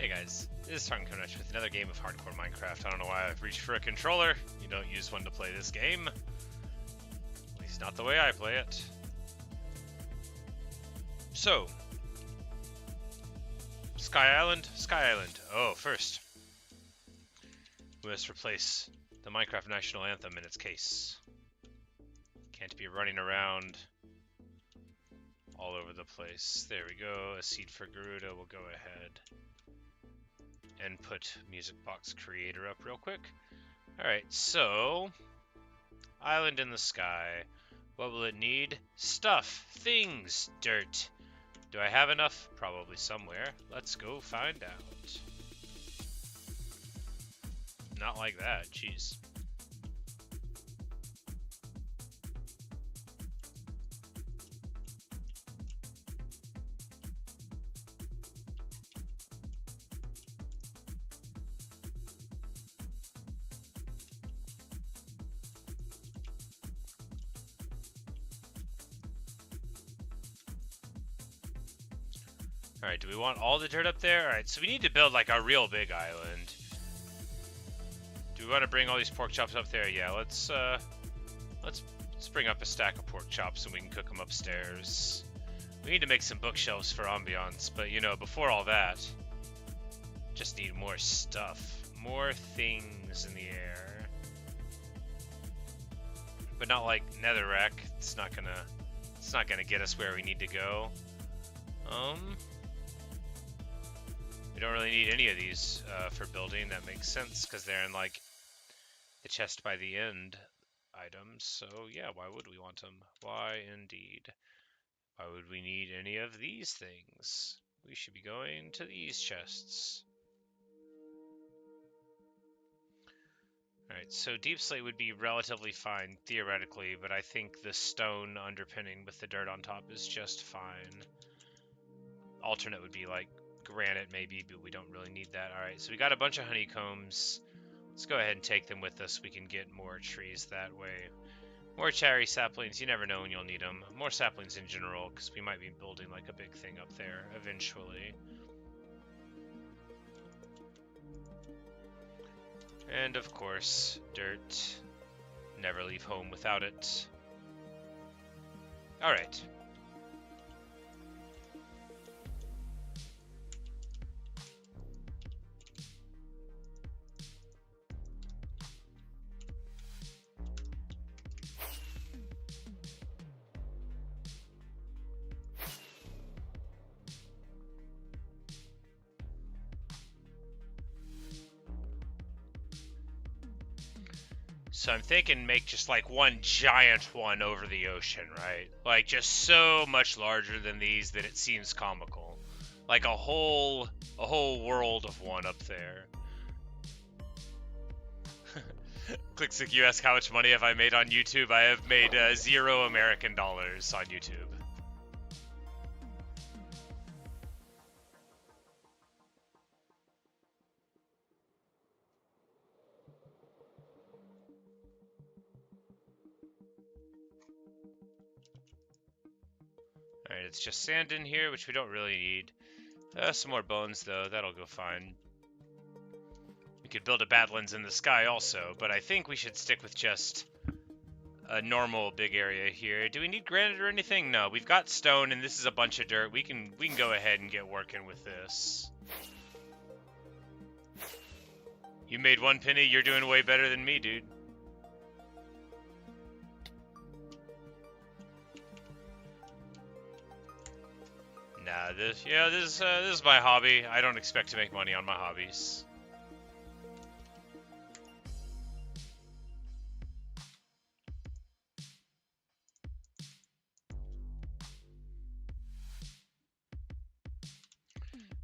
Hey guys, this is Tartan Konesh with another game of Hardcore Minecraft. I don't know why I've reached for a controller. You don't use one to play this game. At least not the way I play it. So, Sky Island? Sky Island. Oh, first, we must replace the Minecraft National Anthem in its case. Can't be running around all over the place. There we go. A seed for Garuda. We'll go ahead and put Music Box Creator up real quick. Alright, so Island in the sky. What will it need? Stuff, things, dirt. Do I have enough? Probably somewhere. Let's go find out. Not like that, jeez. Alright, do we want all the dirt up there? Alright, so we need to build like a real big island. Do we want to bring all these pork chops up there? Yeah, let's bring up a stack of pork chops so we can cook them upstairs. We need to make some bookshelves for ambiance, but you know, before all that, just need more stuff. More things in the air. But not like netherrack. It's not gonna get us where we need to go. We don't really need any of these for building. That makes sense because they're in like the chest by the end items. So yeah, why would we want them? Why indeed? Why would we need any of these things? We should be going to these chests. Alright, so deep slate would be relatively fine theoretically, but I think the stone underpinning with the dirt on top is just fine. Alternate would be like granite maybe, but we don't really need that. Alright, so we got a bunch of honeycombs. Let's go ahead and take them with us. We can get more trees that way. More cherry saplings. You never know when you'll need them. More saplings in general, because we might be building like a big thing up there eventually. And of course, dirt. Never leave home without it. Alright. So I'm thinking make just like one giant one over the ocean, right? Like just so much larger than these that it seems comical. Like a whole world of one up there. Clickstick, you ask how much money have I made on YouTube? I have made $0 American dollars on YouTube. Alright, it's just sand in here, which we don't really need. Some more bones, though. That'll go fine. We could build a Badlands in the sky also, but I think we should stick with just a normal big area here. Do we need granite or anything? No, we've got stone, and this is a bunch of dirt. We can go ahead and get working with this. You made 1 penny. You're doing way better than me, dude. Nah, this is my hobby. I don't expect to make money on my hobbies.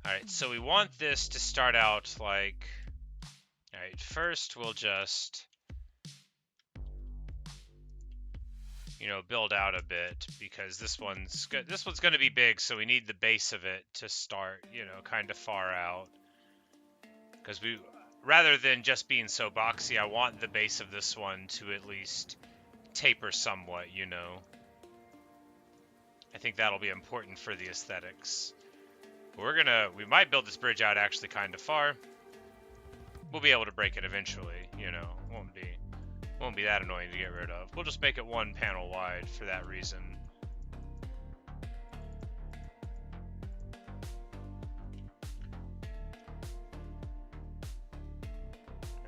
Alright, so we want this to start out like... Alright, first we'll just... you know, build out a bit, because this one's going to be big, so we need the base of it to start, you know, kind of far out. Because rather than just being so boxy, I want the base of this one to at least taper somewhat, you know. I think that'll be important for the aesthetics. We might build this bridge out actually kind of far. We'll be able to break it eventually, you know. Won't be that annoying to get rid of. We'll just make it one panel wide for that reason.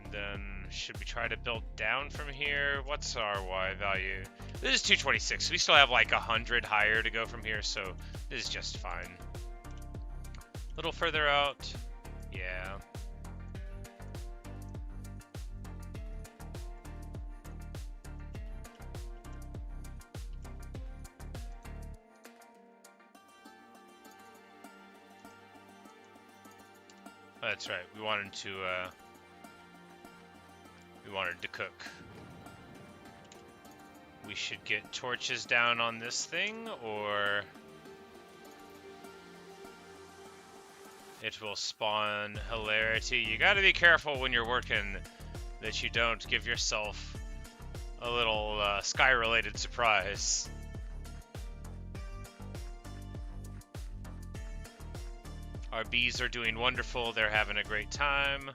And then, should we try to build down from here? What's our Y value? This is 226. We still have like 100 higher to go from here, so this is just fine. A little further out. Yeah. That's right. We wanted to cook. We should get torches down on this thing, or it will spawn hilarity. You gotta be careful when you're working that you don't give yourself a little sky-related surprise. Our bees are doing wonderful. They're having a great time.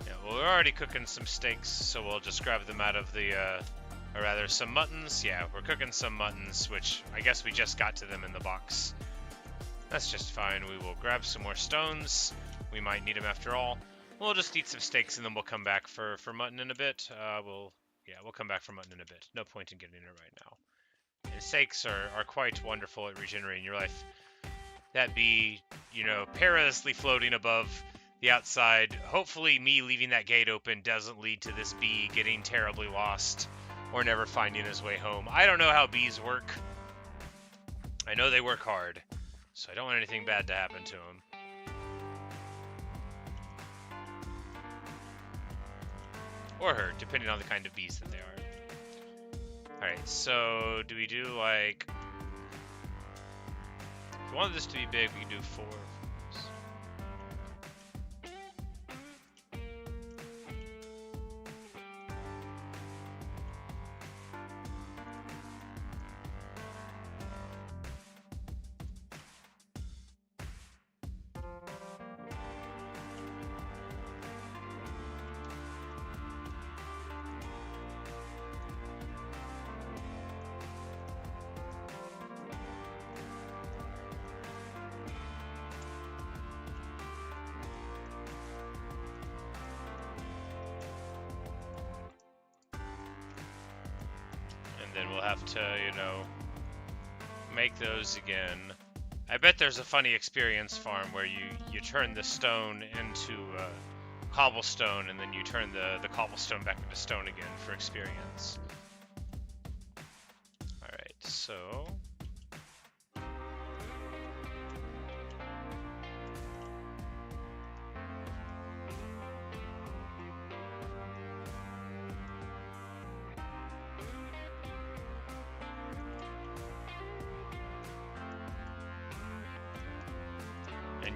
Yeah, well, we're already cooking some steaks, so we'll just grab them out of the, or rather some muttons. Yeah, we're cooking some muttons, which I guess we just got to them in the box. That's just fine. We will grab some more stones. We might need them after all. We'll just eat some steaks and then we'll come back for mutton in a bit. We'll come back for mutton in a bit. No point in getting it right now. And steaks are quite wonderful at regenerating your life. That bee, you know, perilously floating above the outside. Hopefully me leaving that gate open doesn't lead to this bee getting terribly lost or never finding his way home. I don't know how bees work. I know they work hard, so I don't want anything bad to happen to them. Or her, depending on the kind of bees that they are. Alright, so do we do like... If we wanted this to be big, we can do 4. Then we'll have to, you know, make those again. I bet there's a funny experience farm where you turn the stone into cobblestone and then you turn the cobblestone back into stone again for experience. Alright, so...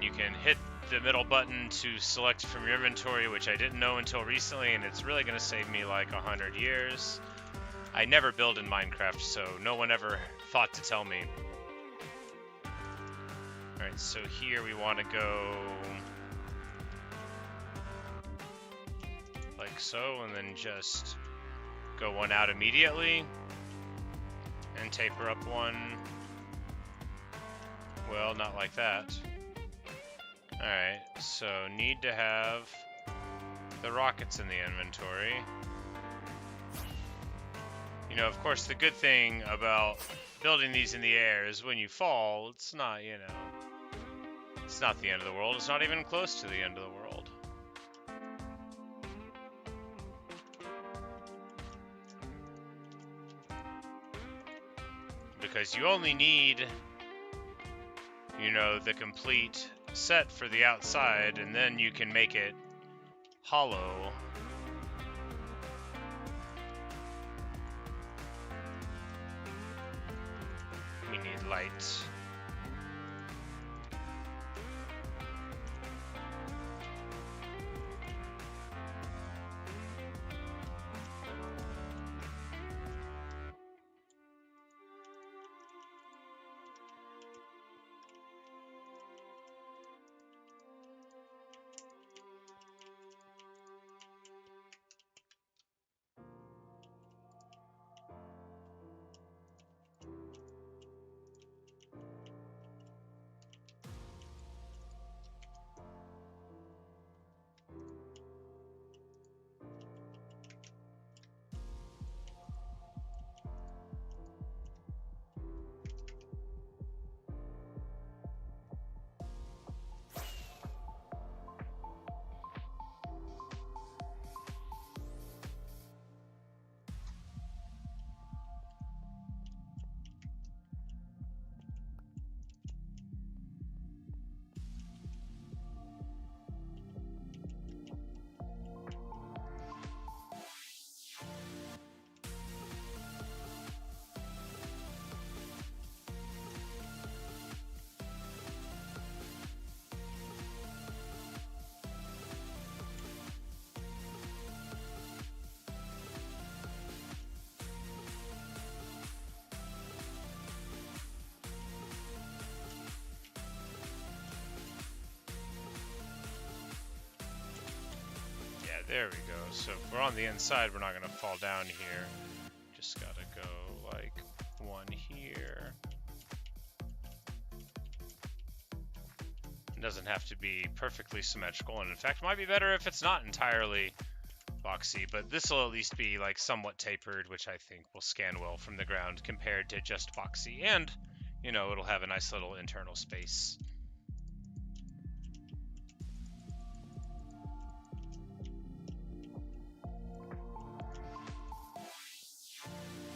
You can hit the middle button to select from your inventory, which I didn't know until recently, and it's really going to save me like 100 years. I never build in Minecraft, so no one ever thought to tell me. Alright, so here we want to go like so, and then just go one out immediately, and taper up one. Well, not like that. Alright, so need to have the rockets in the inventory. You know, of course, the good thing about building these in the air is when you fall, it's not, you know, it's not the end of the world. It's not even close to the end of the world. Because you only need, you know, the complete set for the outside, and then you can make it hollow. We need light. There we go. So if we're on the inside, we're not going to fall down here. Just got to go like one here. It doesn't have to be perfectly symmetrical, and in fact, it might be better if it's not entirely boxy, but this will at least be like somewhat tapered, which I think will scan well from the ground compared to just boxy, and you know, it'll have a nice little internal space.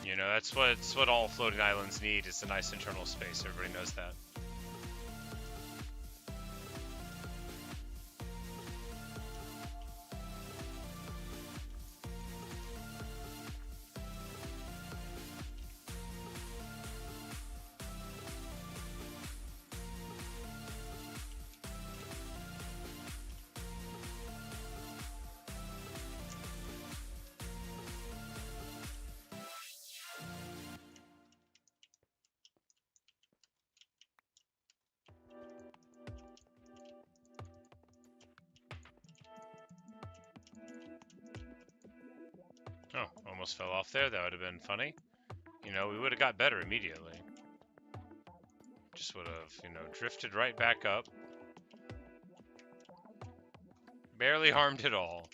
You know, that's what all floating islands need, is a nice internal space. Everybody knows that. Oh, almost fell off there. That would have been funny. You know, we would have got better immediately. Just would have, you know, drifted right back up. Barely harmed at all.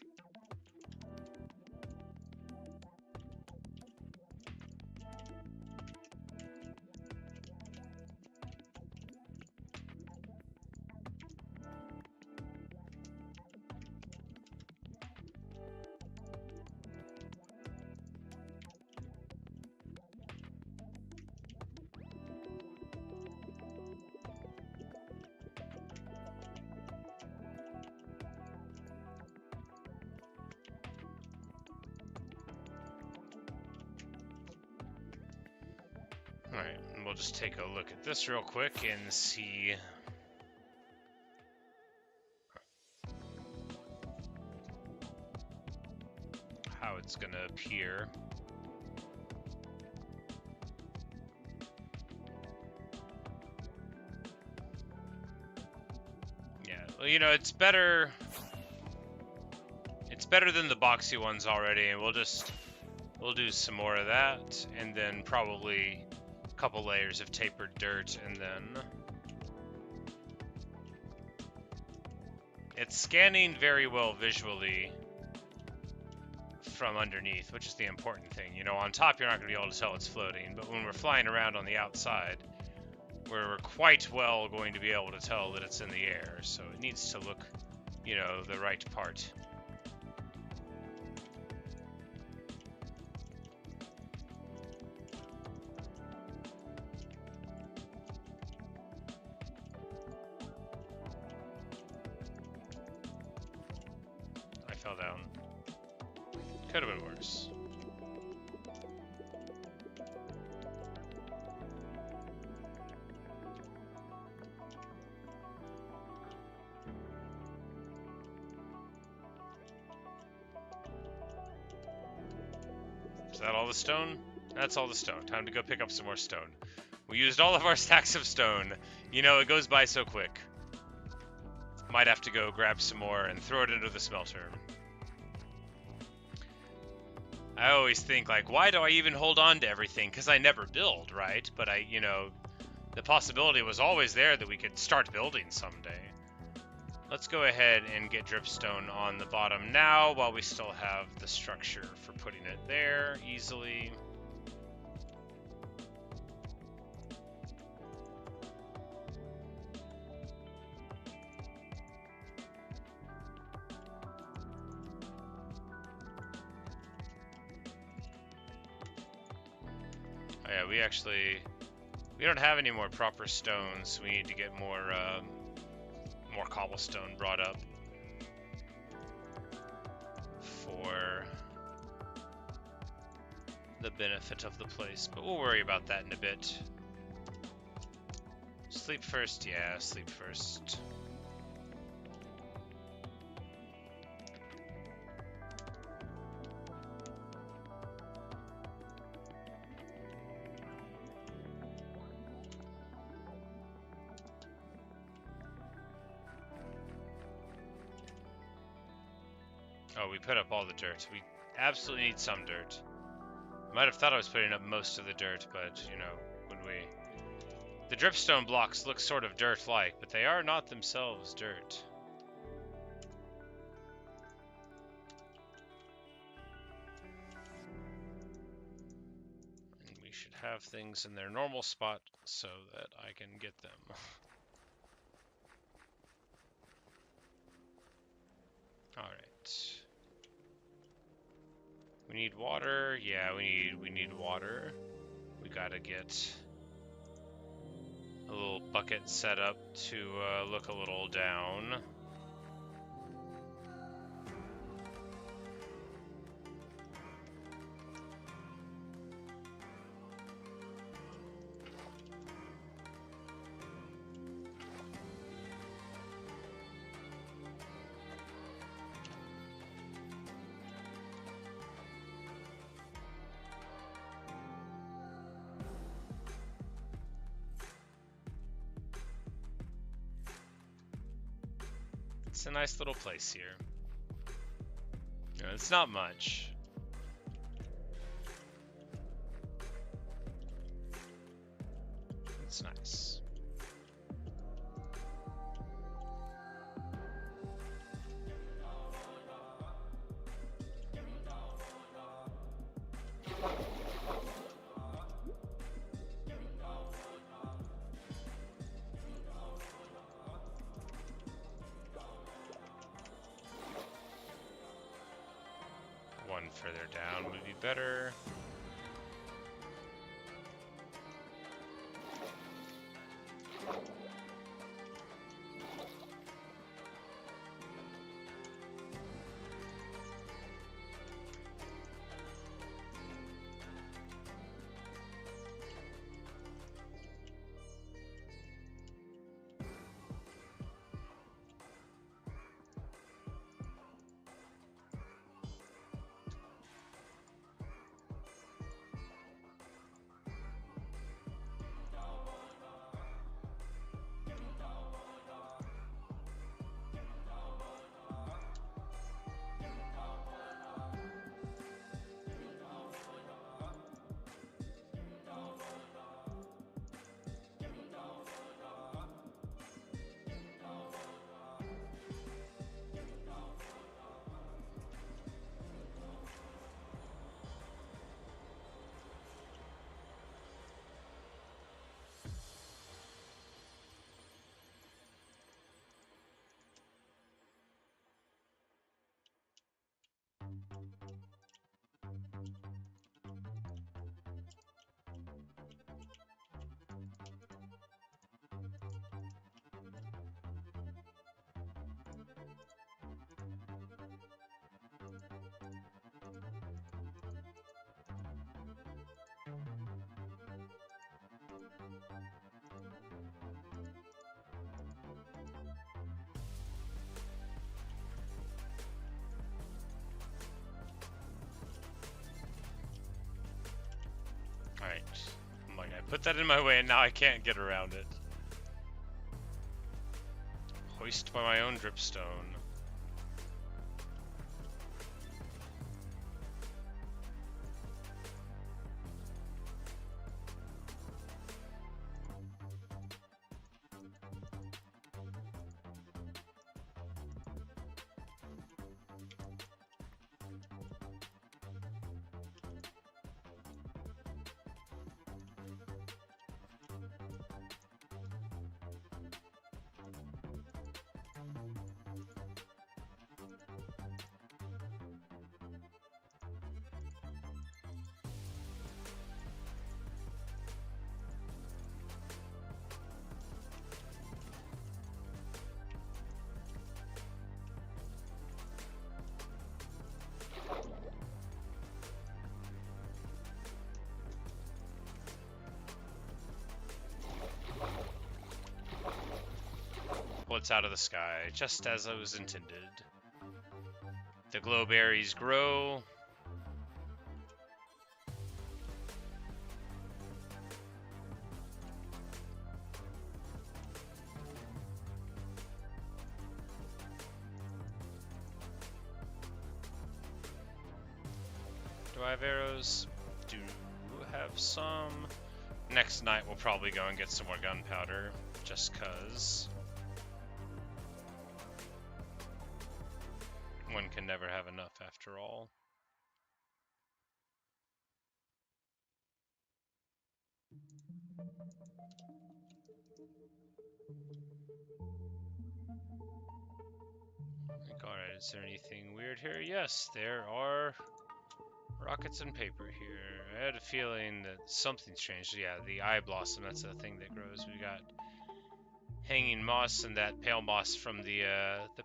Alright, and we'll just take a look at this real quick and see how it's going to appear. Yeah, well, you know, it's better than the boxy ones already, and we'll do some more of that, and then probably a couple layers of tapered dirt, and then it's scanning very well visually from underneath, which is the important thing. You know, on top you're not going to be able to tell it's floating, but when we're flying around on the outside, we're quite well going to be able to tell that it's in the air, so it needs to look, you know, the right part. I fell down. Could have been worse. Is that all the stone? That's all the stone. Time to go pick up some more stone. We used all of our stacks of stone. You know, it goes by so quick. Might have to go grab some more and throw it into the smelter. I always think, like, why do I even hold on to everything? Because I never build, right? But you know, the possibility was always there that we could start building someday. Let's go ahead and get dripstone on the bottom now while we still have the structure for putting it there easily. Oh yeah, we don't have any more proper stones. We need to get more cobblestone brought up for the benefit of the place, but we'll worry about that in a bit. Sleep first? Yeah, sleep first. Oh, we put up all the dirt. We absolutely need some dirt. Might have thought I was putting up most of the dirt, but, you know, when we... The dripstone blocks look sort of dirt-like, but they are not themselves dirt. And we should have things in their normal spot so that I can get them. Alright. We need water. Yeah, we need water. We gotta get a little bucket set up to look a little down. It's a nice little place here. You know, it's not much. It's nice. One further down would be better. Alright. I'm like, I put that in my way and now I can't get around it. Hoist by my own dripstone. What's out of the sky, just as I was intended. The glow berries grow. revive arrows. Do have some. Next night we'll probably go and get some more gunpowder, just cause. One can never have enough after all. Alright, is there anything weird here? Yes, there are rockets and paper here. I had a feeling that something's changed. Yeah, the eye blossom, that's the thing that grows. We got hanging moss and that pale moss from the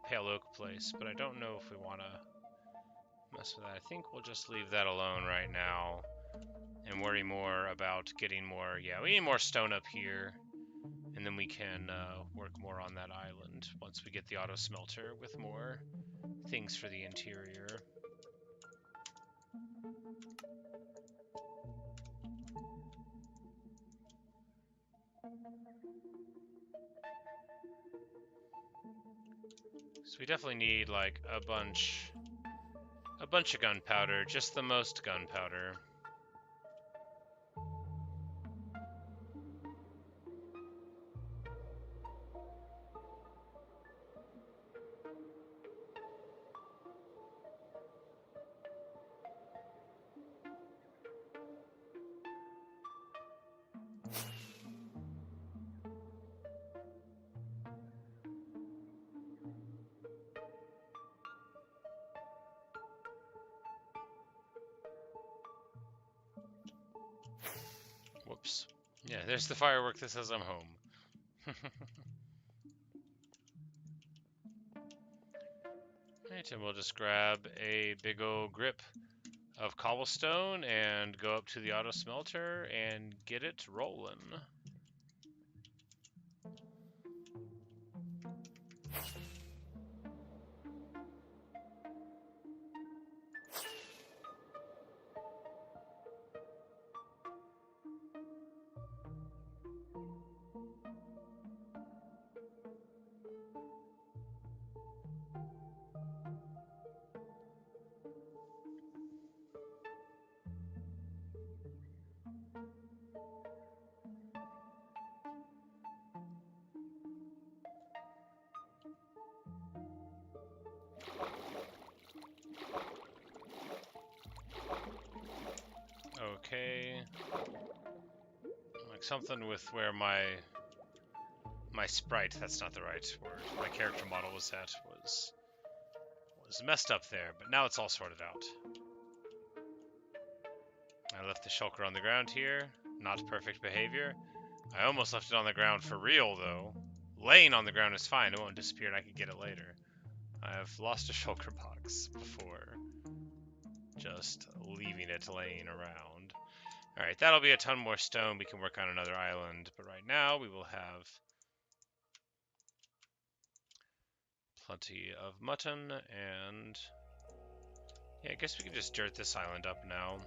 pale oak place, but I don't know if we want to mess with that. I think we'll just leave that alone right now and worry more about getting more. Yeah, we need more stone up here, and then we can work more on that island once we get the auto smelter with more things for the interior. So we definitely need like a bunch of gunpowder, just the most gunpowder. Whoops. Yeah, there's the firework that says I'm home. Right, and we'll just grab a big old grip of cobblestone and go up to the auto smelter and get it rolling. Okay. Like something with where my sprite, that's not the right word, my character model was at, was messed up there, but now it's all sorted out. I left the shulker on the ground here. Not perfect behavior. I almost left it on the ground for real, though. Laying on the ground is fine. It won't disappear and I can get it later. I have lost a shulker box before. Just leaving it laying around. Alright, that'll be a ton more stone. We can work on another island. But right now, we will have plenty of mutton and... yeah, I guess we can just dirt this island up now.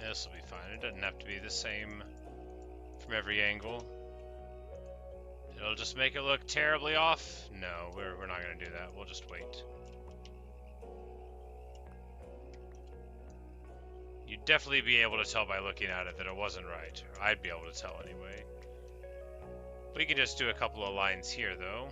This will be fine. It doesn't have to be the same from every angle. It'll just make it look terribly off. No, we're not going to do that. We'll just wait. You'd definitely be able to tell by looking at it that it wasn't right. Or I'd be able to tell anyway. We can just do a couple of lines here, though.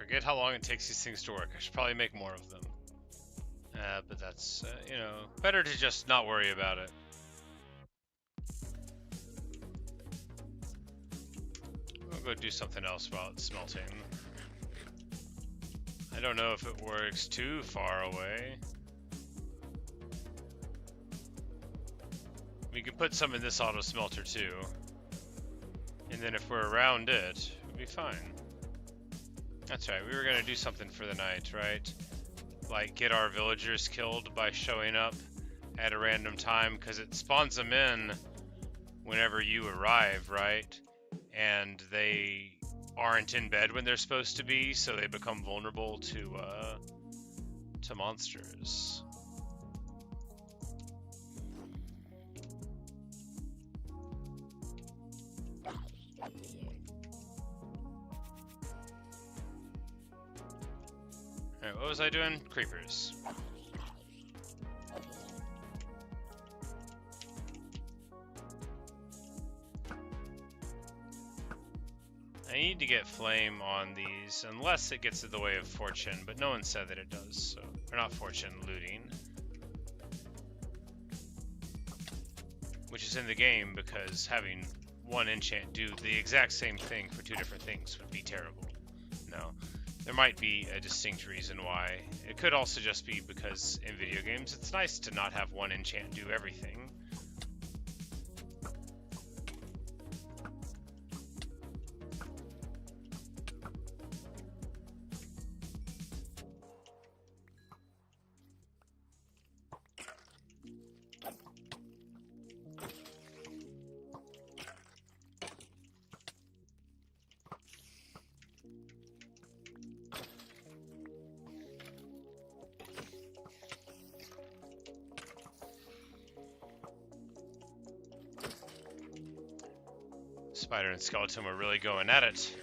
forget how long it takes these things to work. I should probably make more of them. But that's, you know, better to just not worry about it. I'll go do something else while it's smelting. I don't know if it works too far away. We could put some in this auto smelter too. And then if we're around it, we'll be fine. That's right, we were gonna do something for the night, right? Like get our villagers killed by showing up at a random time, because it spawns them in whenever you arrive, right? And they aren't in bed when they're supposed to be, so they become vulnerable to monsters. Alright, what was I doing? Creepers. I need to get flame on these, unless it gets in the way of fortune, but no one said that it does, so... Or not fortune, looting. Which is in the game, because having one enchant do the exact same thing for two different things would be terrible. No. There might be a distinct reason why. It could also just be because in video games it's nice to not have one enchant do everything. Spider and Skeleton were really going at it.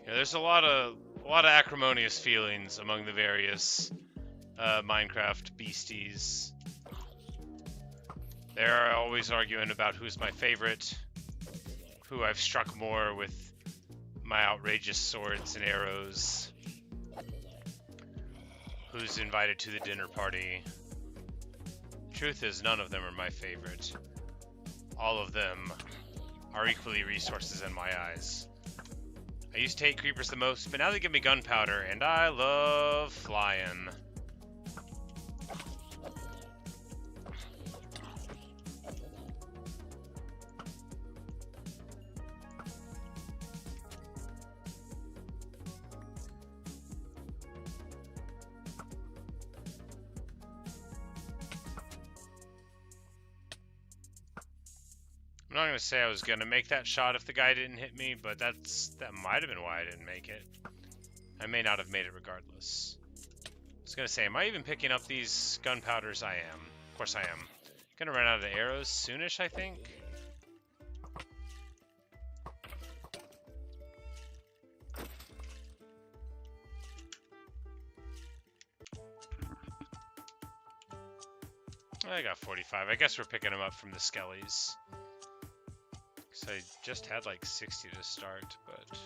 Yeah, there's a lot of acrimonious feelings among the various Minecraft beasties. They're always arguing about who's my favorite, who I've struck more with my outrageous swords and arrows, who's invited to the dinner party. Truth is, none of them are my favorite. All of them are equally resources in my eyes. I used to hate creepers the most, but now they give me gunpowder, and I love flying. I'm not gonna say I was gonna make that shot if the guy didn't hit me, but that might have been why I didn't make it. I may not have made it regardless. I was gonna say, am I even picking up these gunpowders? I am. Of course I am. Gonna run out of arrows soonish, I think. I got 45. I guess we're picking them up from the skellies. I just had like 60 to start, but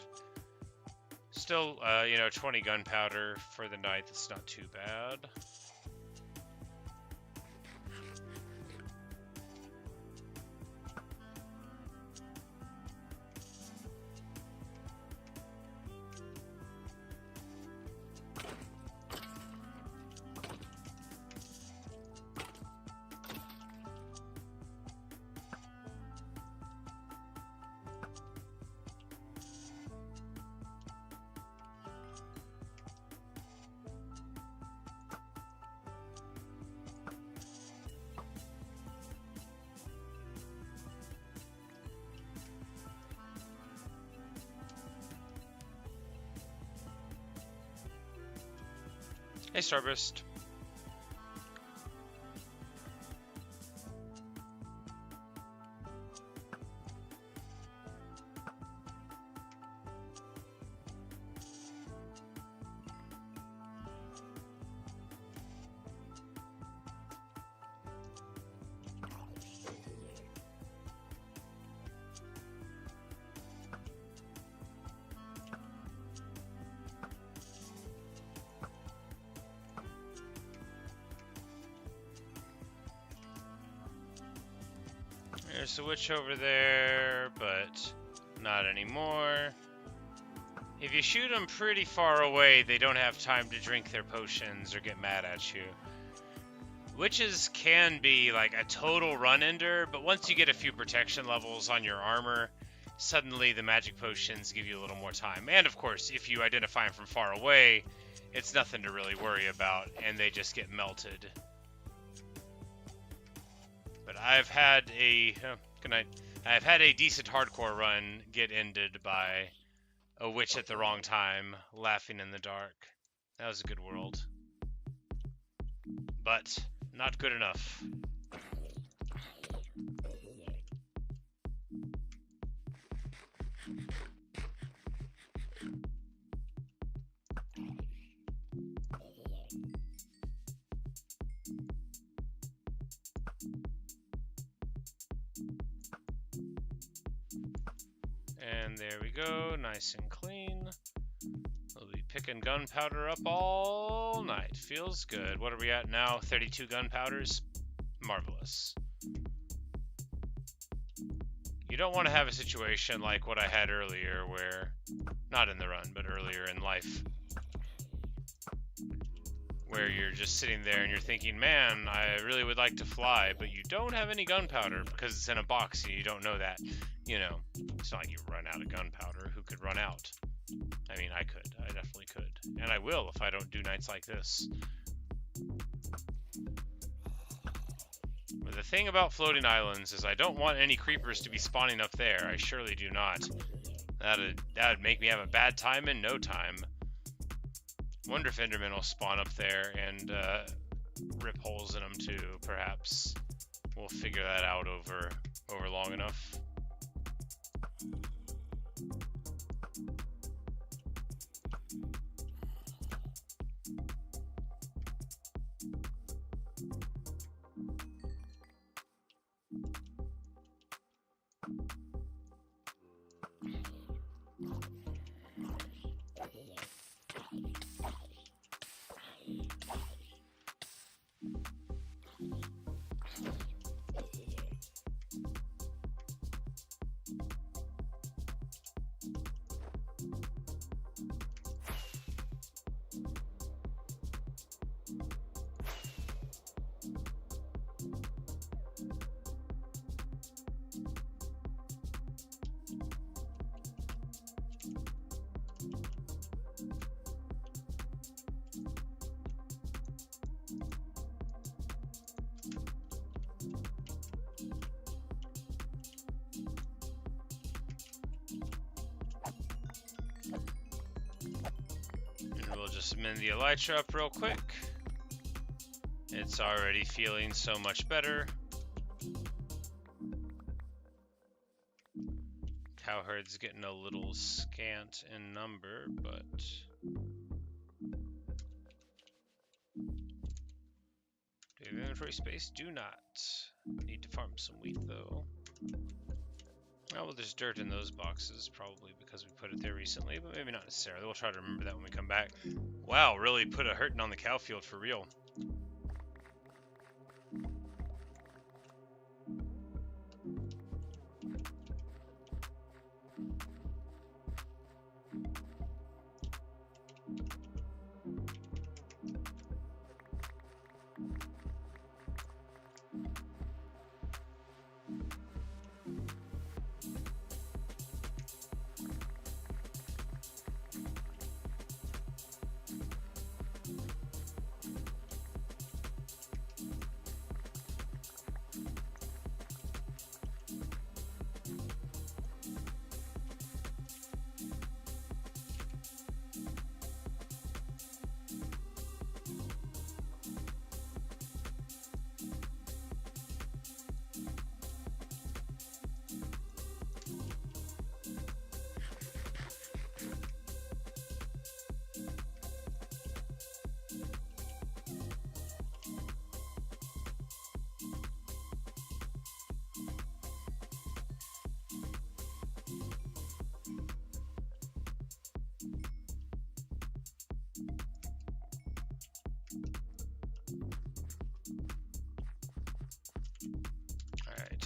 still, you know, 20 gunpowder for the night. That's not too bad. Hey, Starburst. There's a witch over there, but not anymore. If you shoot them pretty far away, they don't have time to drink their potions or get mad at you. Witches can be like a total run-ender, but once you get a few protection levels on your armor, suddenly the magic potions give you a little more time. And of course, if you identify them from far away, it's nothing to really worry about, and they just get melted. But I've had a good night. I've had a decent hardcore run get ended by a witch at the wrong time, laughing in the dark. That was a good world, but not good enough. And there we go, nice and clean. We'll be picking gunpowder up all night. Feels good. What are we at now? 32 gunpowders? Marvelous. You don't want to have a situation like what I had earlier where, not in the run, but earlier in life, where you're just sitting there and you're thinking, man, I really would like to fly, but you don't have any gunpowder because it's in a box and you don't know that. You know, it's not like you run out of gunpowder. Who could run out? I mean, I could. I definitely could. And I will if I don't do nights like this. But the thing about floating islands is I don't want any creepers to be spawning up there. I surely do not. That'd make me have a bad time in no time. Wonder if Enderman will spawn up there and rip holes in them too, perhaps. We'll figure that out over long enough. Just mend the elytra up real quick. It's already feeling so much better. Cowherd's getting a little scant in number, but do you have inventory space? Do not. Need to farm some wheat though. Oh, well, there's dirt in those boxes, probably because we put it there recently, but maybe not necessarily. We'll try to remember that when we come back. Wow, really put a hurting on the cow field for real.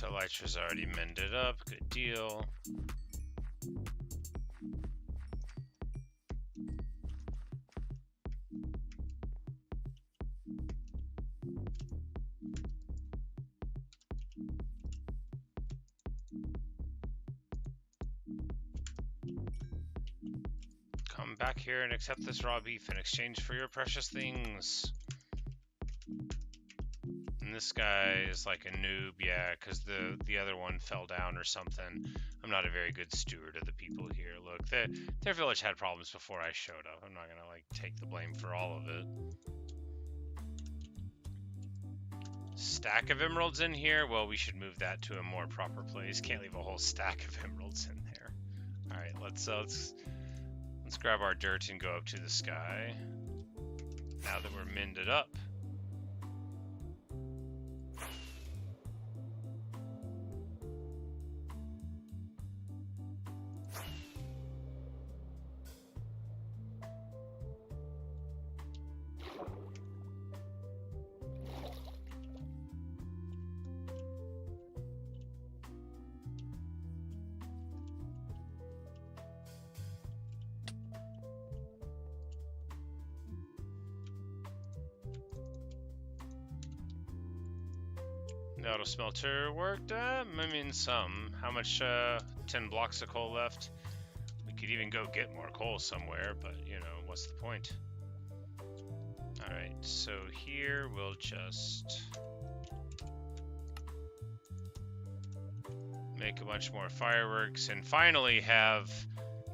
Elytra's already mended up. Good deal. Come back here and accept this raw beef in exchange for your precious things. And this guy is like a noob, yeah, because the other one fell down or something. I'm not a very good steward of the people here. Look, their village had problems before I showed up. I'm not gonna like take the blame for all of it. Stack of emeralds in here? Well, we should move that to a more proper place. Can't leave a whole stack of emeralds in there. All right, let's grab our dirt and go up to the sky. Now that we're mended up. The auto smelter worked. I mean, some. How much? 10 blocks of coal left. We could even go get more coal somewhere, but you know, what's the point? All right, so here we'll just make a bunch more fireworks and finally have,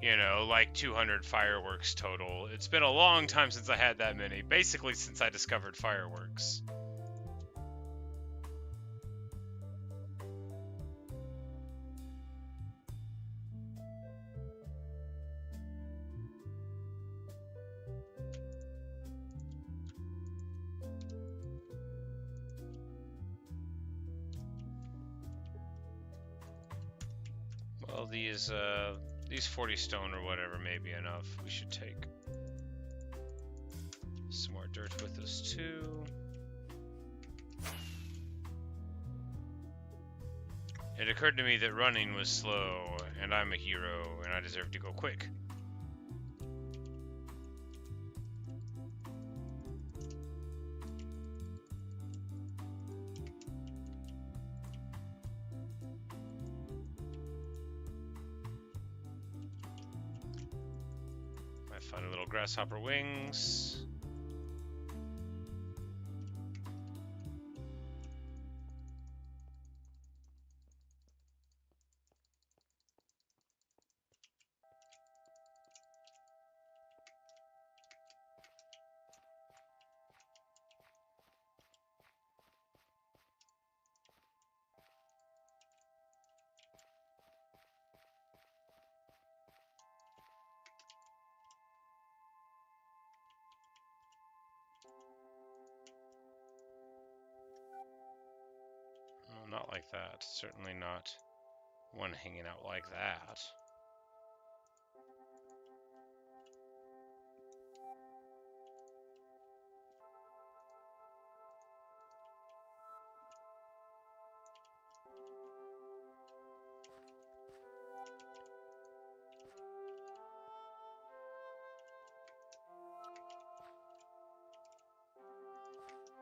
you know, like 200 fireworks total. It's been a long time since I had that many, basically since I discovered fireworks. Well, these 40 stone or whatever may be enough. We should take some more dirt with us too. It occurred to me that running was slow, and I'm a hero, and I deserve to go quick. My fun little grasshopper wings. Not like that. Certainly not one hanging out like that.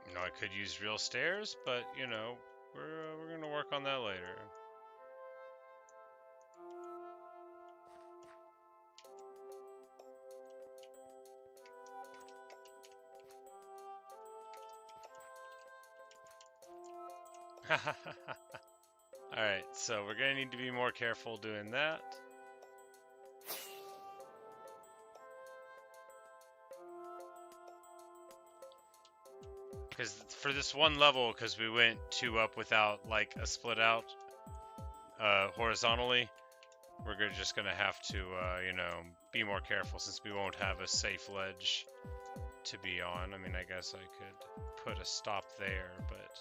You know, I could use real stairs, but you know, we're gonna work on that later. Alright, so we're gonna need to be more careful doing that. Because for this one level, because we went 2 up without like a split out horizontally, we're just gonna have to, you know, be more careful since we won't have a safe ledge to be on. I mean, I guess I could put a stop there, but...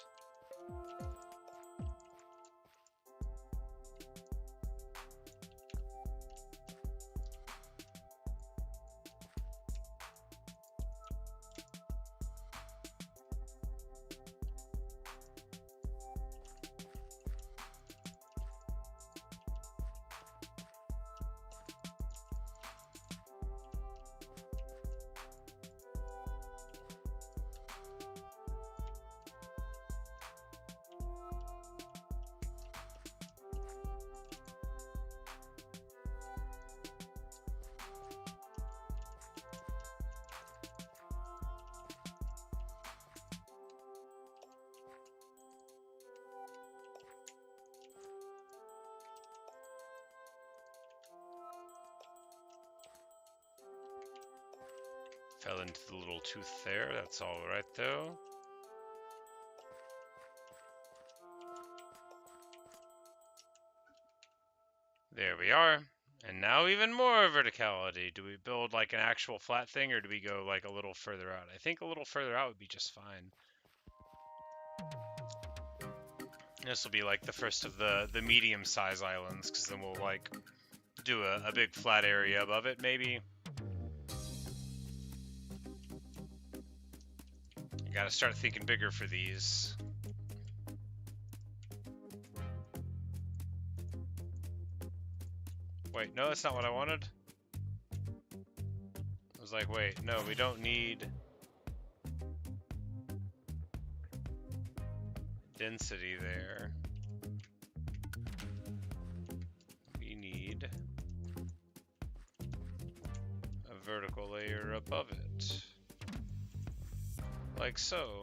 Fell into the little tooth there. That's all right, though. There we are. And now even more verticality. Do we build like an actual flat thing, or do we go like a little further out? I think a little further out would be just fine. This will be like the first of the medium-sized islands, because then we'll like do a big flat area above it, maybe. You gotta start thinking bigger for these. Wait, no, that's not what I wanted. I was like, wait, no, we don't need density there. We need a vertical layer above it. Like so.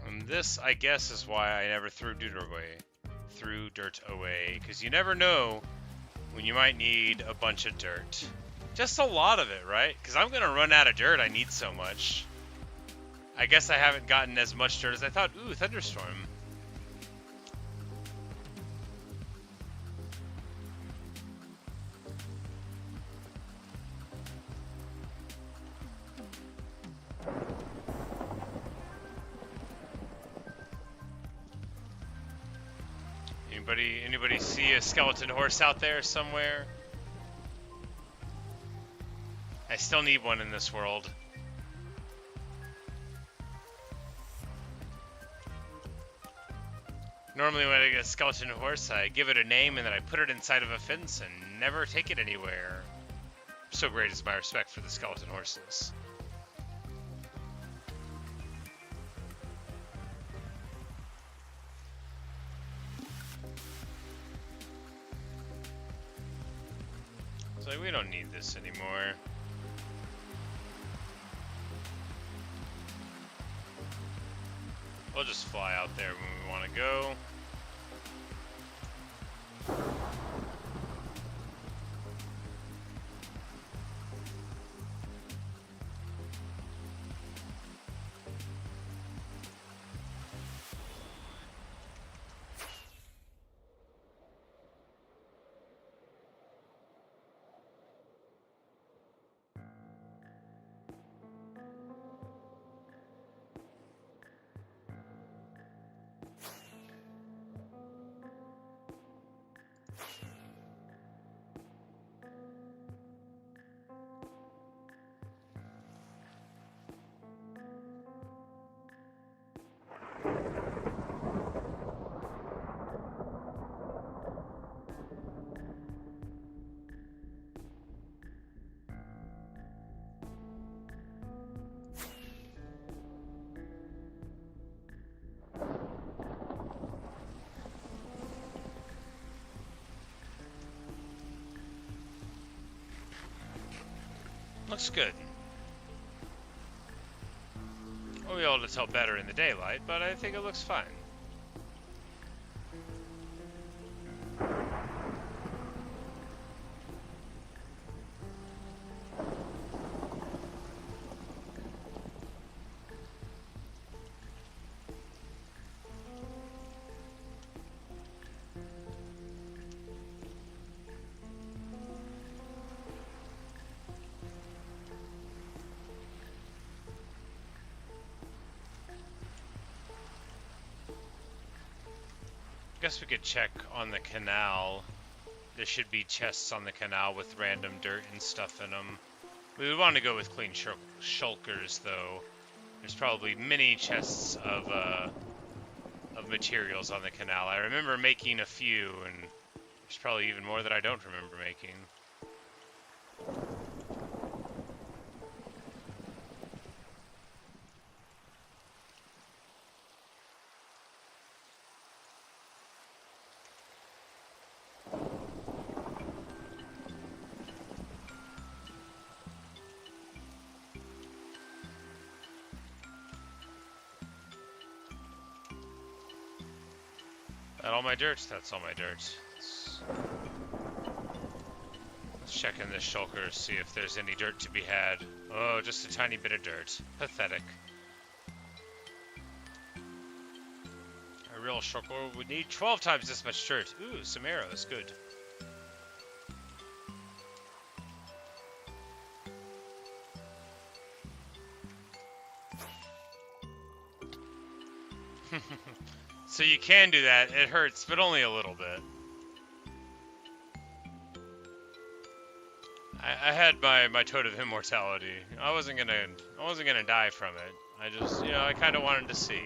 And this, I guess, is why I never threw dirt away, because you never know when you might need a bunch of dirt. Just a lot of it, right? Because I'm gonna run out of dirt. I need so much. I guess I haven't gotten as much dirt as I thought. Ooh, thunderstorm. Anybody see a skeleton horse out there somewhere? I still need one in this world. Normally when I get a skeleton horse, I give it a name and then I put it inside of a fence and never take it anywhere. So great is my respect for the skeleton horses. It's like, we don't need this anymore. We'll just fly out there when we want to go. Looks good. We'll be able to tell better in the daylight, but I think it looks fine. guess we could check on the canal. There should be chests on the canal with random dirt and stuff in them. We would want to go with clean shulkers, though. There's probably many chests of materials on the canal. I remember making a few, and there's probably even more that I don't remember making. That all my dirt? That's all my dirt. Let's check in this shulker, see if there's any dirt to be had. Oh, just a tiny bit of dirt. Pathetic. A real shulker would need 12 times this much dirt. Ooh, some arrows. Good. So you can do that. It hurts, but only a little bit. I had my totem of immortality. I wasn't gonna die from it. I just, I kind of wanted to see.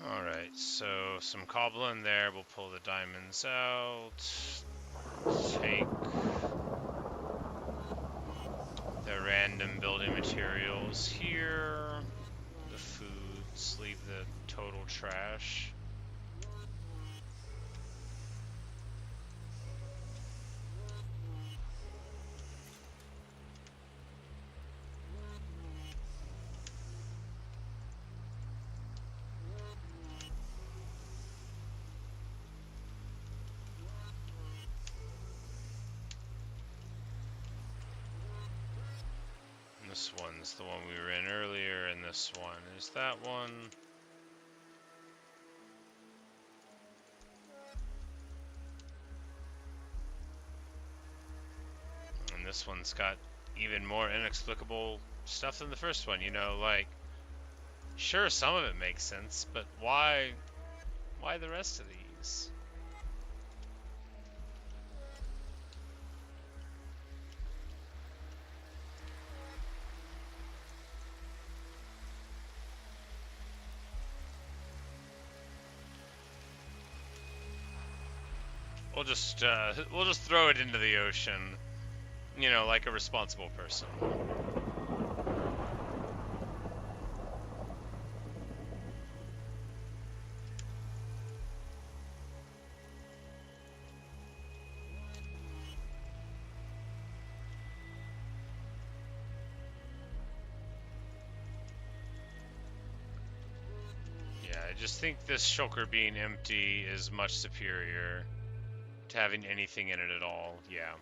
Alright, so some cobble in there, we'll pull the diamonds out, take the random building materials here, the foods, leave the total trash. This one's the one we were in earlier, and this one is that one. And this one's got even more inexplicable stuff than the first one, like, sure, some of it makes sense, but why the rest of these? We'll just throw it into the ocean, like a responsible person. Yeah, I just think this shulker being empty is much superior to having anything in it at all. Yeah.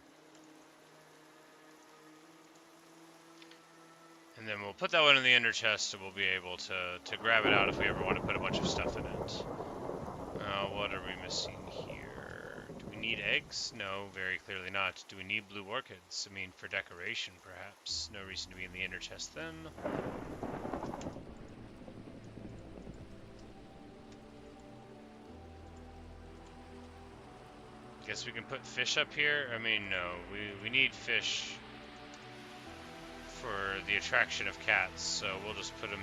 And then we'll put that one in the ender chest, and we'll be able to grab it out if we ever want to put a bunch of stuff in it. What are we missing here? Do we need eggs? No, very clearly not. Do we need blue orchids? I mean, for decoration, perhaps. No reason to be in the ender chest then. Guess we can put fish up here? I mean, no. We need fish for the attraction of cats, so we'll just put them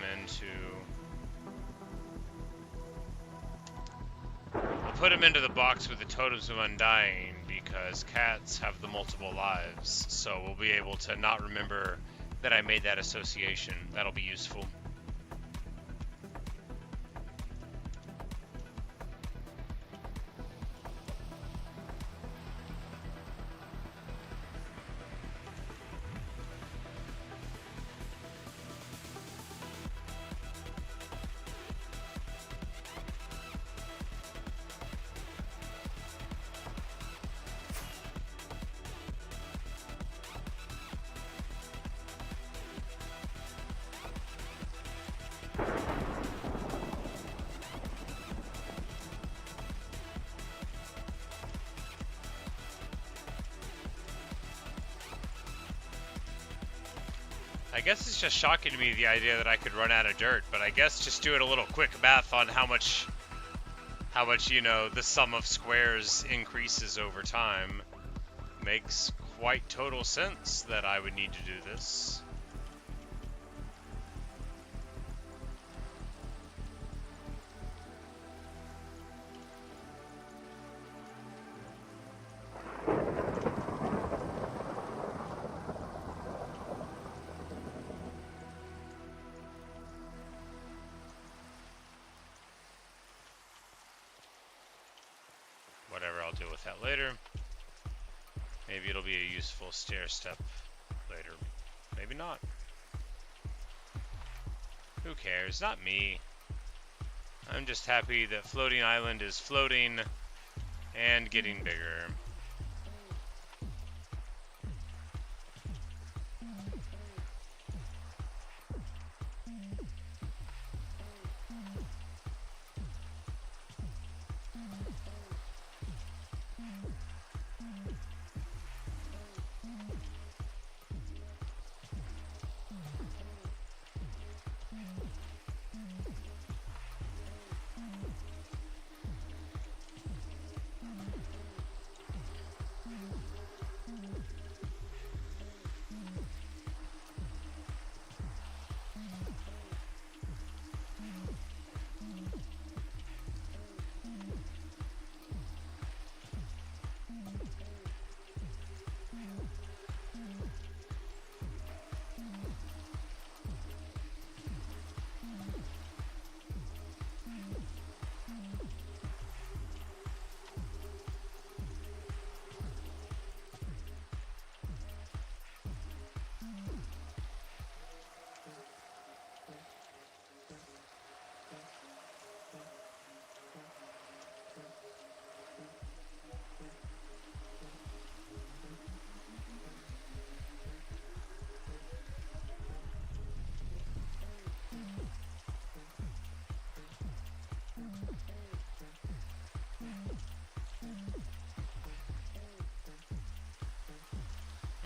into the box with the totems of undying, because cats have the multiple lives, so we'll be able to not remember that I made that association. That'll be useful. I guess it's just shocking to me the idea that I could run out of dirt, but I guess just doing a little quick math on how much, you know, the sum of squares increases over time makes quite total sense that I would need to do this. Whatever, I'll deal with that later. Maybe it'll be a useful stair step later. Maybe not. Who cares? Not me. I'm just happy that Floating Island is floating and getting bigger.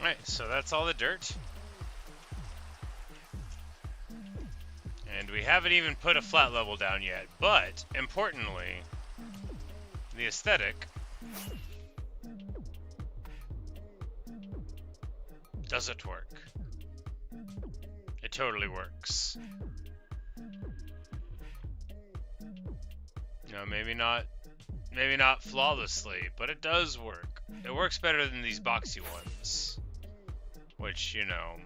Alright, so that's all the dirt. And we haven't even put a flat level down yet, but importantly, the aesthetic does it work. It totally works. You know, maybe not flawlessly, but it does work. It works better than these boxy ones, which, you know,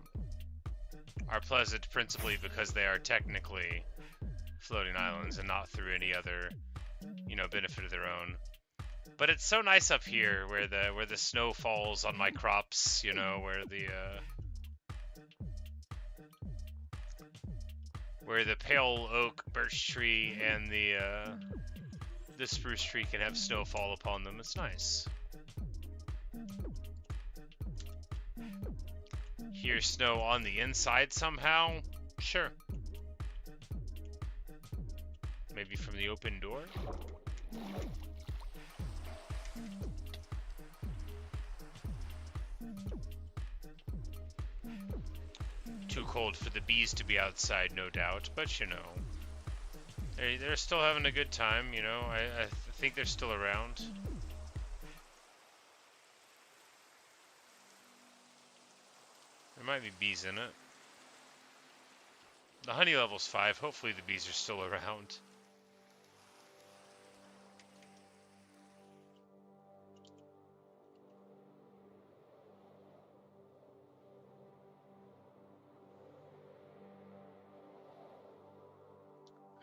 are pleasant principally because they are technically floating islands and not through any other, you know, benefit of their own. But it's so nice up here where the snow falls on my crops, you know, where the pale oak birch tree and the spruce tree can have snow fall upon them. It's nice. Hear snow on the inside somehow? Sure. Maybe from the open door? Too cold for the bees to be outside, no doubt, but you know. They're still having a good time, you know. I think they're still around. There might be bees in it. The honey level's 5. Hopefully the bees are still around.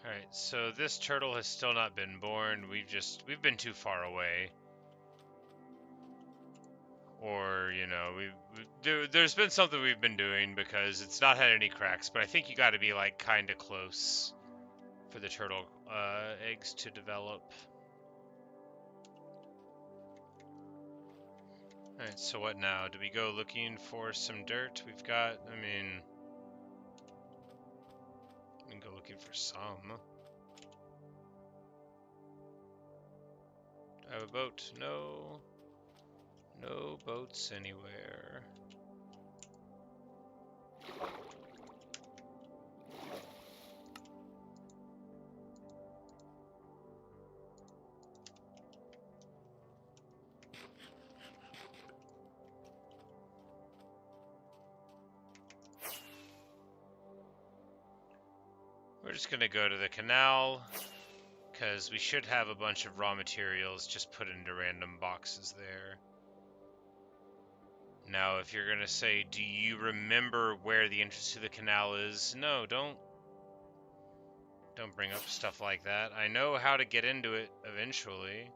Alright, so this turtle has still not been born. We've been too far away. Or, you know, there's been something we've been doing because it's not had any cracks, but I think you got to be like kind of close for the turtle eggs to develop. Alright, so what now? Do we go looking for some dirt? We've got, I mean, we can go looking for some. Do I have a boat? No. No boats anywhere. We're just gonna go to the canal, because we should have a bunch of raw materials just put into random boxes there. Now, if you're gonna say, do you remember where the entrance to the canal is? No, don't bring up stuff like that. I know how to get into it eventually.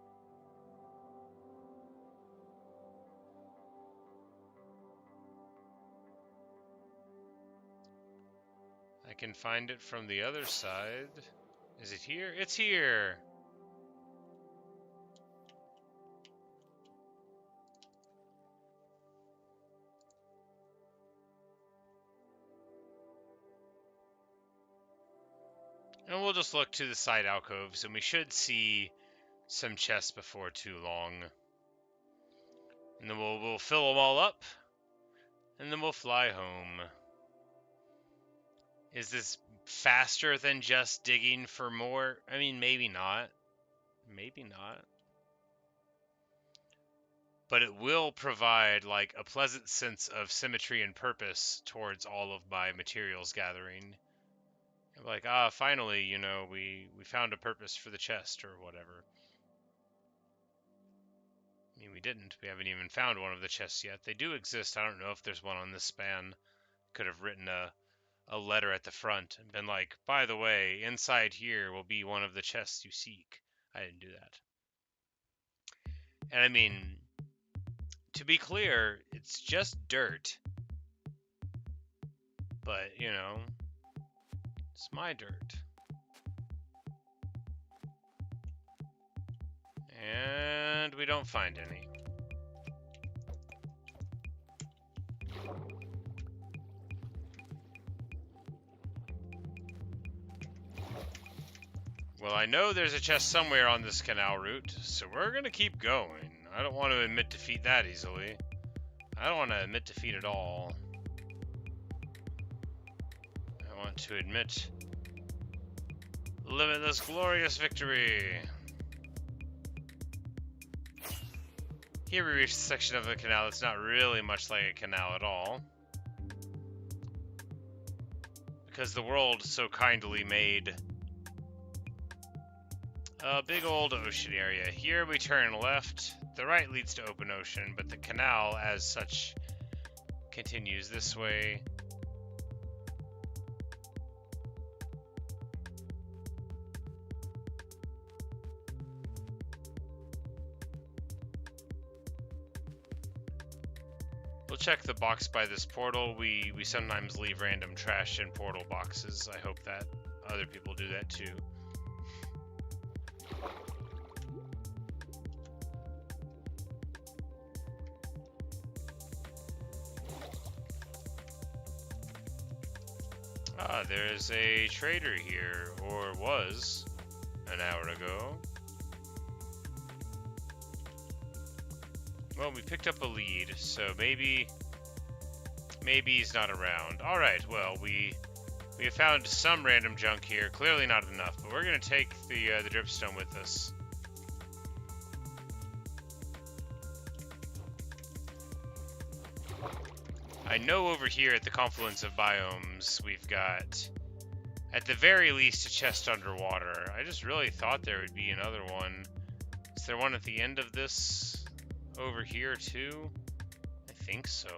I can find it from the other side. Is it here? It's here! And we'll just look to the side alcoves, and we should see some chests before too long. And then we'll fill them all up, and then we'll fly home. Is this faster than just digging for more? I mean, maybe not. Maybe not. But it will provide, like, a pleasant sense of symmetry and purpose towards all of my materials gathering. Like, finally, you know, we found a purpose for the chest or whatever. I mean, we didn't. We haven't even found one of the chests yet. They do exist. I don't know if there's one on this span. Could have written a letter at the front and been like, by the way, inside here will be one of the chests you seek. I didn't do that. And I mean, to be clear, it's just dirt. But, you know, it's my dirt. And we don't find any. Well, I know there's a chest somewhere on this canal route, so we're gonna keep going. I don't want to admit defeat that easily. I don't want to admit defeat at all. I want to admit limitless glorious victory. Here we reach the section of the canal that's not really much like a canal at all, because the world so kindly made a big old ocean area. Here we turn left. The right leads to open ocean, but the canal as such continues this way. We'll check the box by this portal. We sometimes leave random trash in portal boxes. I hope that other people do that too. There's a trader here, or was an hour ago. Well, we picked up a lead, so maybe he's not around. All right, well, we have found some random junk here. Clearly not enough, but we're gonna take the dripstone with us. I know over here at the confluence of biomes, we've got, at the very least, a chest underwater. I just really thought there would be another one. Is there one at the end of this over here too? I think so.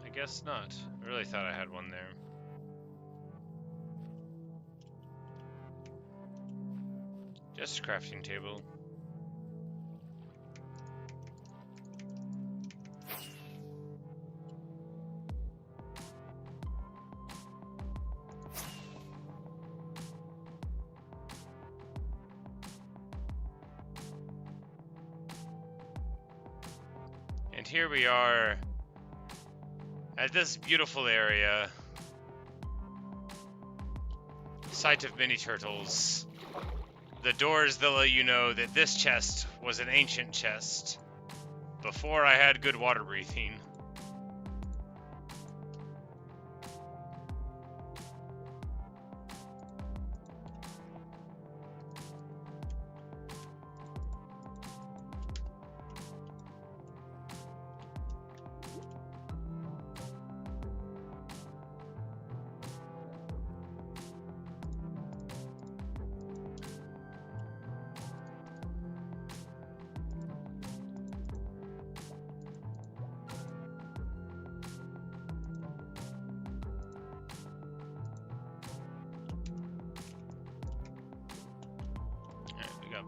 I guess not. I really thought I had one there. Just a crafting table. And here we are at this beautiful area. Site of many turtles. The doors that let you know that this chest was an ancient chest before I had good water breathing.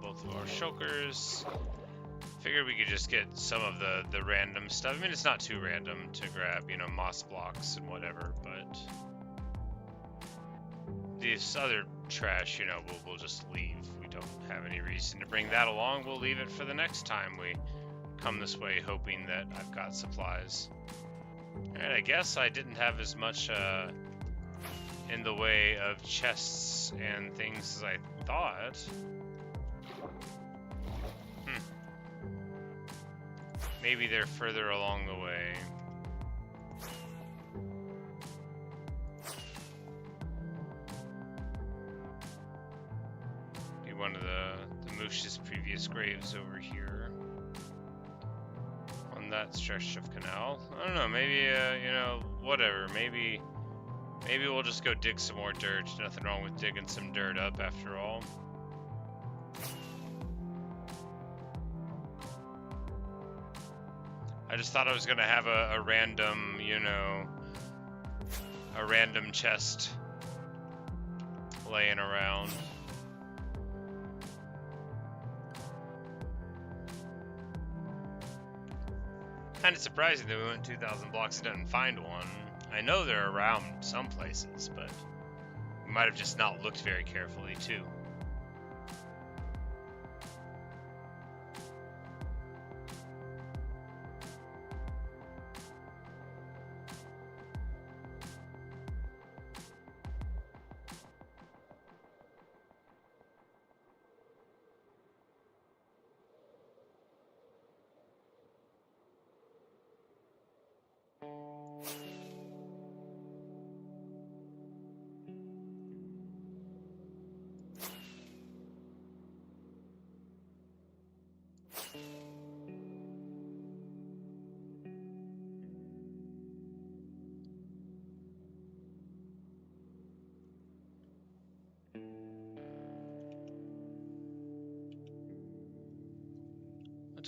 both of our shulkers. Figured we could just get some of the random stuff. I mean, it's not too random to grab, you know, moss blocks and whatever, but this other trash, you know, we'll just leave. We don't have any reason to bring that along. We'll leave it for the next time we come this way, hoping that I've got supplies. Alright, I guess I didn't have as much in the way of chests and things as I thought. Maybe they're further along the way. Be one of the Moosh's previous graves over here. On that stretch of canal. I don't know, maybe, you know, whatever. Maybe we'll just go dig some more dirt. Nothing wrong with digging some dirt up after all. I just thought I was gonna have a random, you know, a random chest laying around. Kind of surprising that we went 2,000 blocks and didn't find one. I know they're around some places, but we might have just not looked very carefully too.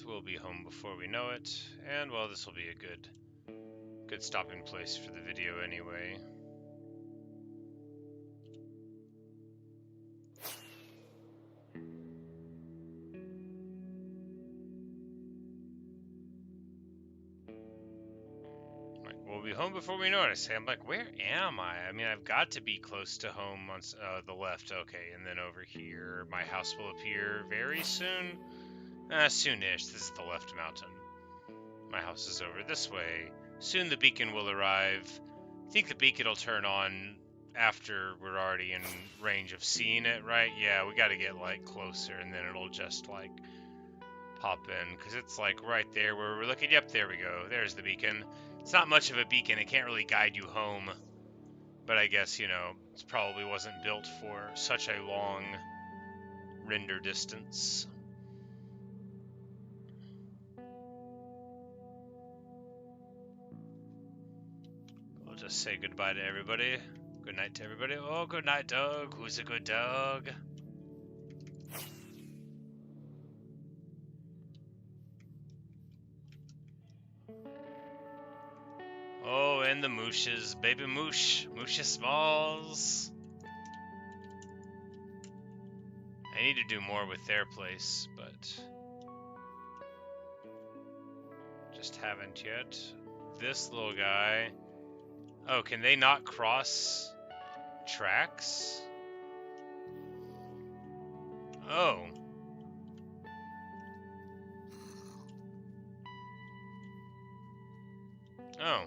We'll be home before we know it, and well, this will be a good stopping place for the video anyway. Right, we'll be home before we know it. I say, I'm like, where am I? I mean, I've got to be close to home on the left. Okay, and then over here, my house will appear very soon. Soonish. This is the left mountain. My house is over this way. Soon the beacon will arrive. I think the beacon will turn on after we're already in range of seeing it, right? Yeah, we got to get like closer, and then it'll just like pop in, because it's like right there where we're looking. Yep, there we go. There's the beacon. It's not much of a beacon. It can't really guide you home, but I guess, you know, it probably wasn't built for such a long render distance. Just say goodbye to everybody. Good night to everybody. Oh, good night, dog. Who's a good dog? Oh, and the mooshes. Baby moosh. Moosha Smalls. I need to do more with their place, but just haven't yet. This little guy. Oh, can they not cross tracks? Oh. Oh.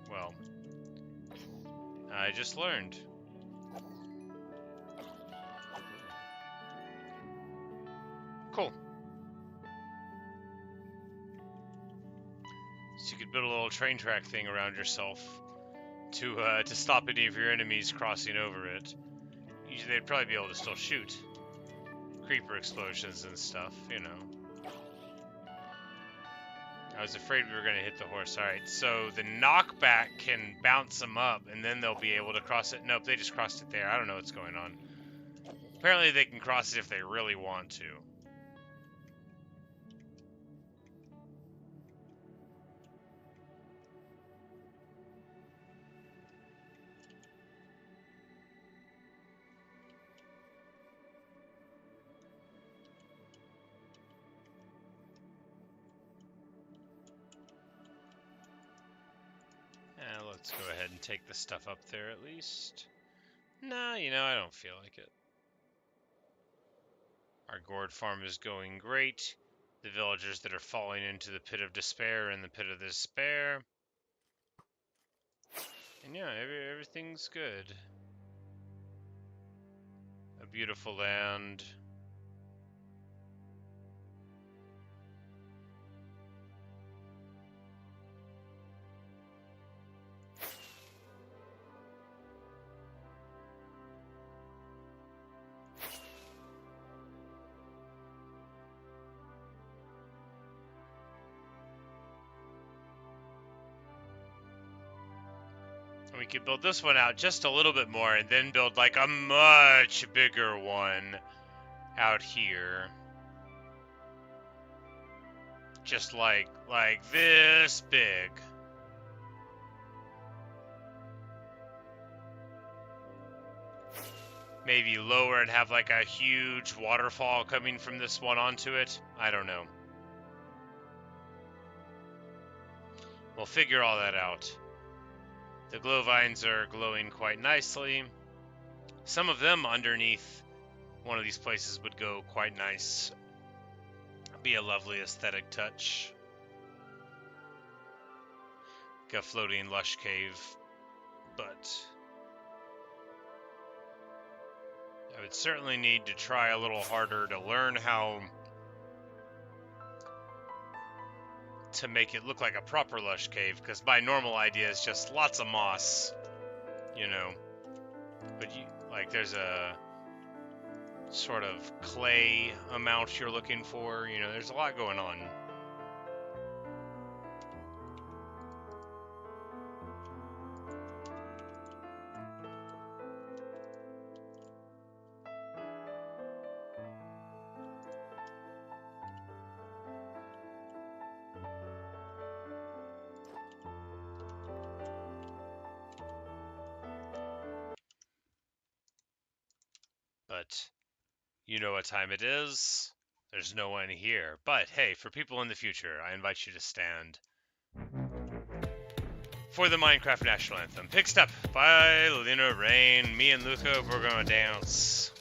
Well, I just learned. Cool. So you could build a little train track thing around yourself to stop any of your enemies crossing over it. Usually they'd probably be able to still shoot. Creeper explosions and stuff, you know. I was afraid we were going to hit the horse. Alright, so the knockback can bounce them up, and then they'll be able to cross it. Nope, they just crossed it there. I don't know what's going on. Apparently they can cross it if they really want to. Let's go ahead and take the stuff up there at least. Nah, you know, I don't feel like it. Our gourd farm is going great. The villagers that are falling into the pit of despair and the pit of despair. And yeah, everything's good. A beautiful land. We could build this one out just a little bit more and then build like a much bigger one out here. Just like this big. Maybe lower and have like a huge waterfall coming from this one onto it. I don't know. We'll figure all that out. The glow vines are glowing quite nicely. Some of them underneath one of these places would go quite nice. Be a lovely aesthetic touch. Like a floating lush cave. But I would certainly need to try a little harder to learn how to make it look like a proper lush cave, because my normal idea is just lots of moss, you know. But there's a sort of clay amount you're looking for, you know, there's a lot going on. But you know what time it is. There's no one here. But hey, for people in the future, I invite you to stand for the Minecraft National Anthem. Picked up by Lena Rain. Me and Luca, we're gonna dance.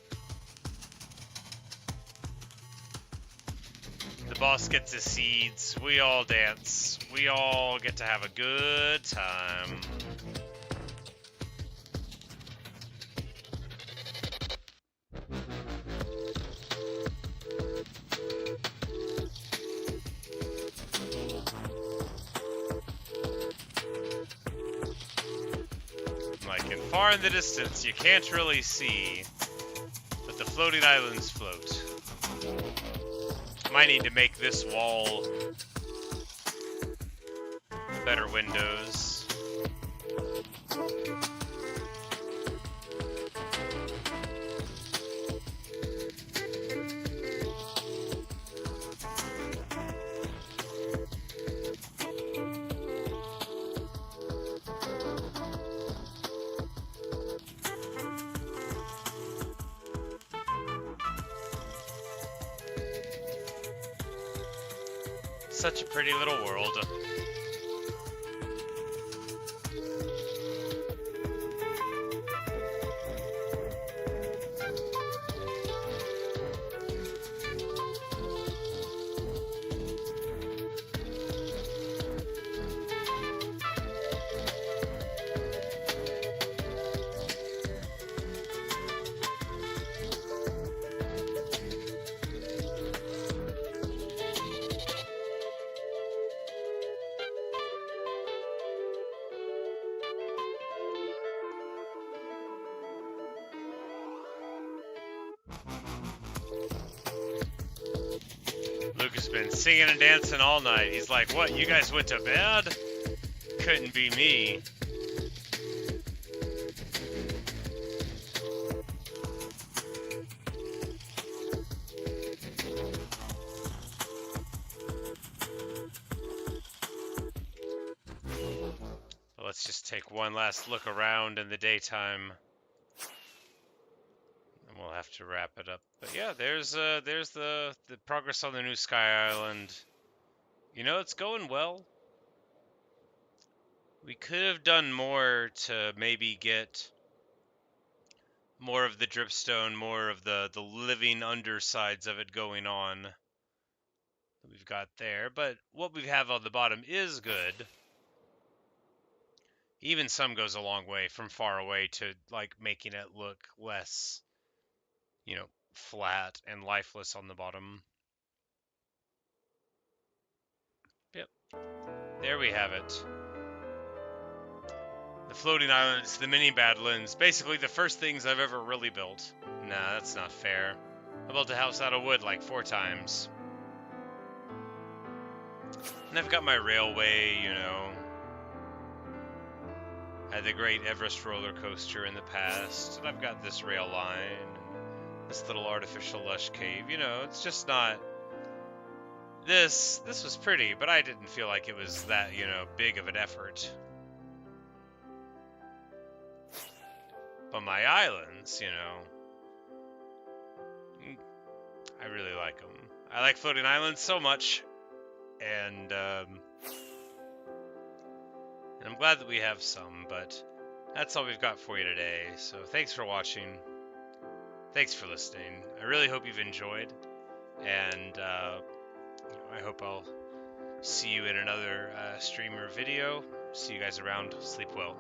The boss gets his seeds. We all dance. We all get to have a good time. Far in the distance, you can't really see, but the floating islands float. Might need to make this wall better windows. Such a pretty little world. Lucas been singing and dancing all night. He's like, what, you guys went to bed? Couldn't be me. Let's just take one last look around in the daytime. We'll have to wrap it up. But yeah, there's the progress on the new Sky Island. You know, it's going well. We could have done more to maybe get more of the dripstone, more of the living undersides of it going on that we've got there. But what we have on the bottom is good. Even some goes a long way from far away to like making it look less, you know, flat and lifeless on the bottom. Yep. There we have it. The floating islands, the mini Badlands, basically the first things I've ever really built. Nah, that's not fair. I built a house out of wood like 4 times. And I've got my railway, you know. I had the Great Everest roller coaster in the past, and I've got this rail line, and this little artificial lush cave. You know, it's just not... This was pretty, but I didn't feel like it was that, you know, big of an effort. But my islands, you know, I really like them. I like floating islands so much, and I'm glad that we have some, but that's all we've got for you today. So thanks for watching. Thanks for listening. I really hope you've enjoyed, and I hope I'll see you in another stream or video. See you guys around. Sleep well.